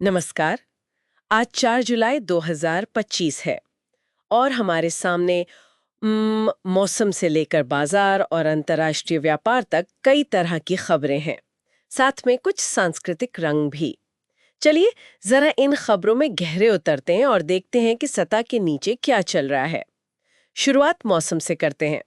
नमस्कार। आज 4 जुलाई 2025 है और हमारे सामने मौसम से लेकर बाजार और अंतर्राष्ट्रीय व्यापार तक कई तरह की खबरें हैं, साथ में कुछ सांस्कृतिक रंग भी। चलिए जरा इन खबरों में गहरे उतरते हैं और देखते हैं कि सतह के नीचे क्या चल रहा है। शुरुआत मौसम से करते हैं।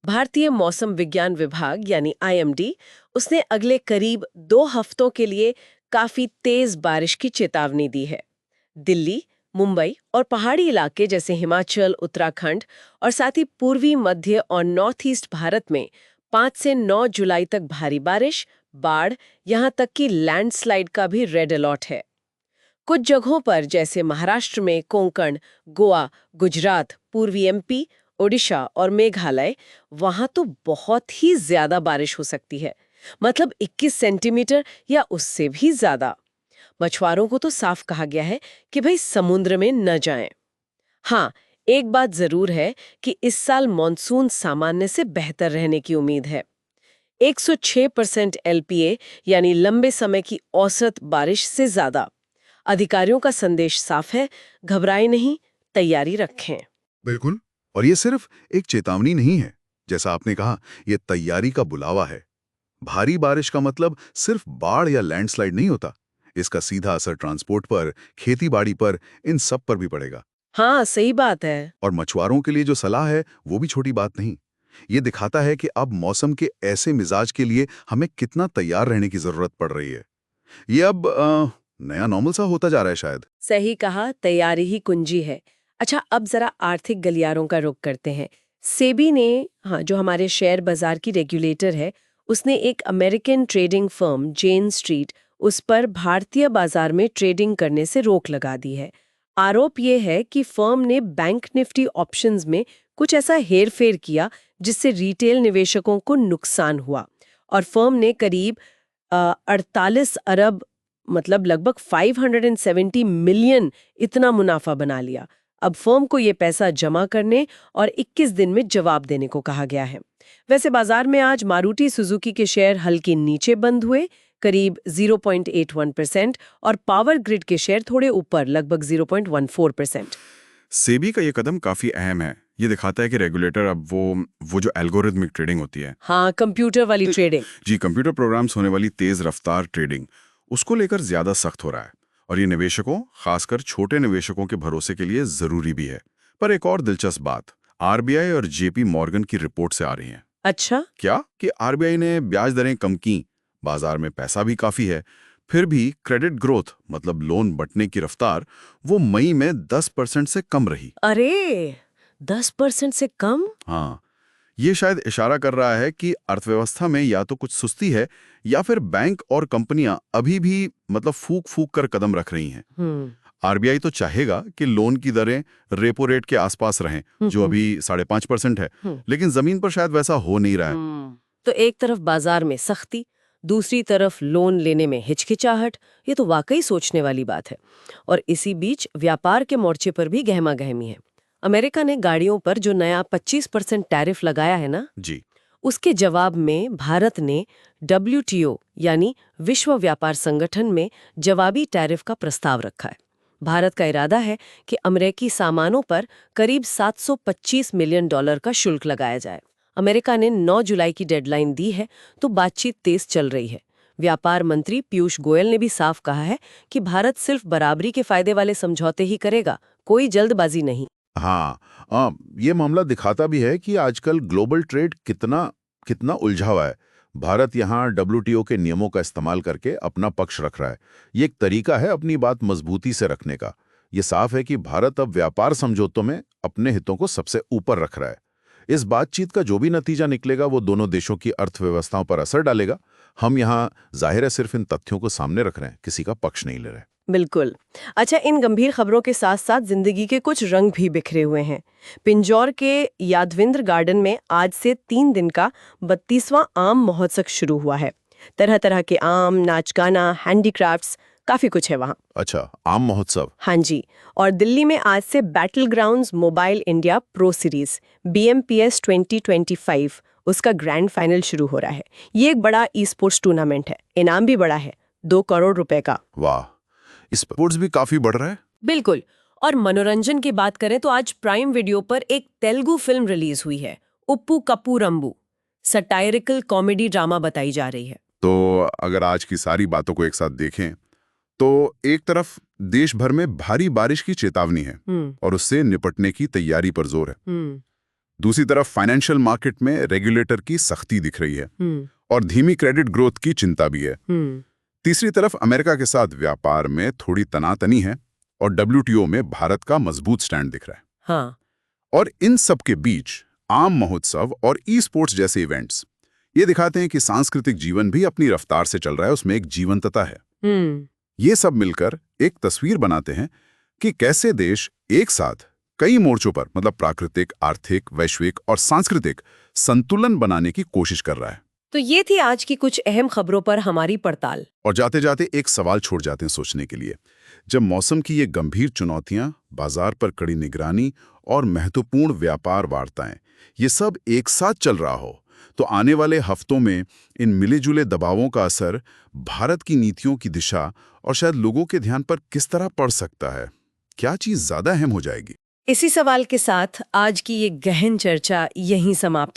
भारतीय मौसम विज्ञान विभाग यानी आईएमडी उसने अगले करीब 2 हफ्तों के लिए काफी तेज बारिश की चेतावनी दी है। दिल्ली, मुंबई और पहाड़ी इलाके जैसे हिमाचल, उत्तराखंड और साथ ही पूर्वी मध्य और नॉर्थ ईस्ट भारत में 5 से 9 जुलाई तक भारी बारिश, बाढ़, यहां तक कि लैंडस्लाइड का भी रेड अलर्ट है। कुछ जगहों पर जैसे महाराष्ट्र में कोंकण, गोवा, गुजरात, पूर्वी एमपी, ओडिशा और मेघालय, वहां तो बहुत ही ज्यादा बारिश हो सकती है, मतलब 21 सेंटीमीटर या उससे भी ज्यादा। मछुआरों को तो साफ कहा गया है कि भाई समुद्र में न जाएं। हाँ, एक बात जरूर है कि इस साल मॉनसून सामान्य से बेहतर रहने की उम्मीद है। 106% एलपीए यानी लंबे समय की औसत बारिश से ज्यादा। अधिकारियों का संदेश साफ है, घबराएं नहीं, तैयारी रखें। बिल्कुल। और ये सिर्फ एक चेतावनी नहीं है, जैसा आपने कहा, ये तैयारी का बुलावा है। भारी बारिश का मतलब सिर्फ बाढ़ या लैंडस्लाइड नहीं होता। इसका सीधा असर ट्रांसपोर्ट पर, खेतीबाड़ी पर, इन सब पर भी पड़ेगा। हाँ, सही बात है। और मछुआरों के लिए जो सलाह है वो भी छोटी बात नहीं। ये दिखाता है कि अब मौसम के ऐसे मिजाज के लिए हमें कितना तैयार रहने की जरूरत पड़ रही है। ये अब नया नॉर्मल सा होता जा रहा है शायद। सही कहा, तैयारी ही कुंजी है। अच्छा, अब जरा आर्थिक गलियारों का रुख करते हैं। सेबी ने, हाँ, जो हमारे शेयर बाजार की रेगुलेटर है, उसने एक अमेरिकन ट्रेडिंग फर्म जेन स्ट्रीट उस पर भारतीय बाजार में ट्रेडिंग करने से रोक लगा दी है। आरोप ये है कि फर्म ने बैंक निफ्टी ऑप्शंस में कुछ ऐसा हेरफेर किया जिससे रिटेल निवेशकों को नुकसान हुआ और फर्म ने करीब 48 अरब, मतलब लगभग 570 मिलियन, इतना मुनाफा बना लिया। अब फर्म को ये पैसा जमा करने और 21 दिन में जवाब देने को कहा गया है। वैसे बाजार में आज मारुति सुजुकी के शेयर हल्के नीचे बंद हुए, करीब 0.81%, और पावर ग्रिड के शेयर थोड़े ऊपर, लगभग 0.14%। सेबी का ये कदम काफी अहम है। ये दिखाता है कि रेगुलेटर अब वो जो एल्गोरिथमिक ट्रेडिंग होती है, हाँ, कंप्यूटर वाली ट्रेडिंग। जी, कंप्यूटर प्रोग्राम्स होने वाली तेज रफ्तार ट्रेडिंग, उसको लेकर ज्यादा सख्त हो रहा है। और ये निवेशकों, खासकर छोटे निवेशकों के भरोसे के लिए जरूरी भी है। पर एक और दिलचस्प बात आरबीआई और जेपी मॉर्गन की रिपोर्ट से आ रही है। अच्छा, क्या कि आरबीआई ने ब्याज दरें कम की, बाजार में पैसा भी काफी है, फिर भी क्रेडिट ग्रोथ, मतलब लोन बंटने की रफ्तार, वो मई में 10% से कम रही। अरे 10% से कम? हाँ, ये शायद इशारा कर रहा है कि अर्थव्यवस्था में या तो कुछ सुस्ती है या फिर बैंक और कंपनियां अभी भी मतलब फूक फूक कर कदम रख रही हैं। आरबीआई तो चाहेगा कि लोन की दरें रेपो रेट के आसपास रहें, जो अभी 5.5% है, लेकिन जमीन पर शायद वैसा हो नहीं रहा है। तो एक तरफ बाजार में सख्ती, दूसरी तरफ लोन लेने में हिचकिचाहट, ये तो वाकई सोचने वाली बात है। और इसी बीच व्यापार के मोर्चे पर भी गहमा गहमी है। अमेरिका ने गाड़ियों पर जो नया 25% टैरिफ लगाया है ना, जी, उसके जवाब में भारत ने WTO यानी विश्व व्यापार संगठन में जवाबी टैरिफ का प्रस्ताव रखा है। भारत का इरादा है कि अमेरिकी सामानों पर करीब $725 मिलियन का शुल्क लगाया जाए। अमेरिका ने 9 जुलाई की डेडलाइन दी है, तो बातचीत तेज चल रही है। व्यापार मंत्री पीयूष गोयल ने भी साफ कहा है कि भारत सिर्फ बराबरी के फायदे वाले समझौते ही करेगा, कोई जल्दबाजी नहीं। हाँ, ये मामला दिखाता भी है कि आजकल ग्लोबल ट्रेड कितना कितना उलझा हुआ है। भारत यहाँ डब्ल्यूटीओ के नियमों का इस्तेमाल करके अपना पक्ष रख रहा है। ये एक तरीका है अपनी बात मजबूती से रखने का। ये साफ है कि भारत अब व्यापार समझौतों में अपने हितों को सबसे ऊपर रख रहा है। इस बातचीत का जो भी नतीजा निकलेगा वो दोनों देशों की अर्थव्यवस्थाओं पर असर डालेगा। हम यहाँ जाहिर है सिर्फ इन तथ्यों को सामने रख रहे हैं, किसी का पक्ष नहीं ले रहे। बिल्कुल। अच्छा, इन गंभीर खबरों के साथ साथ जिंदगी के कुछ रंग भी बिखरे हुए हैं। पिंजौर के यादविंद्र गार्डन में आज से 3 दिन का 32वां आम महोत्सव शुरू हुआ है। तरह तरह के आम, नाच गाना, हैंडीक्राफ्ट्स, काफी कुछ है वहाँ। अच्छा, आम महोत्सव। हाँ जी। और दिल्ली में आज से battle grounds mobile India pro series BMPS 2025 उसका ग्रैंड फाइनल शुरू हो रहा है। ये एक बड़ा ई स्पोर्ट्स टूर्नामेंट है, इनाम भी बड़ा है, 2 करोड़ रुपए का। वाह, स्पोर्ट्स भी काफी बढ़ रहा है। बिल्कुल। और मनोरंजन की बात करें तो आज प्राइम वीडियो पर एक तेलुगु फिल्म रिलीज हुई है, उप्पू कप्पू रंबू। सटायरिकल कॉमेडी ड्रामा बताई जा रही है। तो अगर आज की सारी बातों को एक साथ देखें तो एक तरफ देश भर में भारी बारिश की चेतावनी है और उससे निपटने की तैयारी पर जोर है। दूसरी तरफ फाइनेंशियल मार्केट में रेगुलेटर की सख्ती दिख रही है और धीमी क्रेडिट ग्रोथ की चिंता भी है। तीसरी तरफ अमेरिका के साथ व्यापार में थोड़ी तनातनी है और WTO में भारत का मजबूत स्टैंड दिख रहा है। हाँ। और इन सब के बीच आम महोत्सव और ई स्पोर्ट्स जैसे इवेंट्स ये दिखाते हैं कि सांस्कृतिक जीवन भी अपनी रफ्तार से चल रहा है, उसमें एक जीवंतता है। ये सब मिलकर एक तस्वीर बनाते हैं कि कैसे देश एक साथ कई मोर्चों पर मतलब प्राकृतिक, आर्थिक, वैश्विक और सांस्कृतिक संतुलन बनाने की कोशिश कर रहा है। तो ये थी आज की कुछ अहम खबरों पर हमारी पड़ताल। और जाते जाते एक सवाल छोड़ जाते हैं सोचने के लिए। जब मौसम की ये गंभीर चुनौतियां, बाजार पर कड़ी निगरानी और महत्वपूर्ण व्यापार वार्ताएं ये सब एक साथ चल रहा हो, तो आने वाले हफ्तों में इन मिले-जुले दबावों का असर भारत की नीतियों की दिशा और शायद लोगों के ध्यान पर किस तरह पड़ सकता है? क्या चीज ज्यादा अहम हो जाएगी? इसी सवाल के साथ आज की ये गहन चर्चा यहीं समाप्त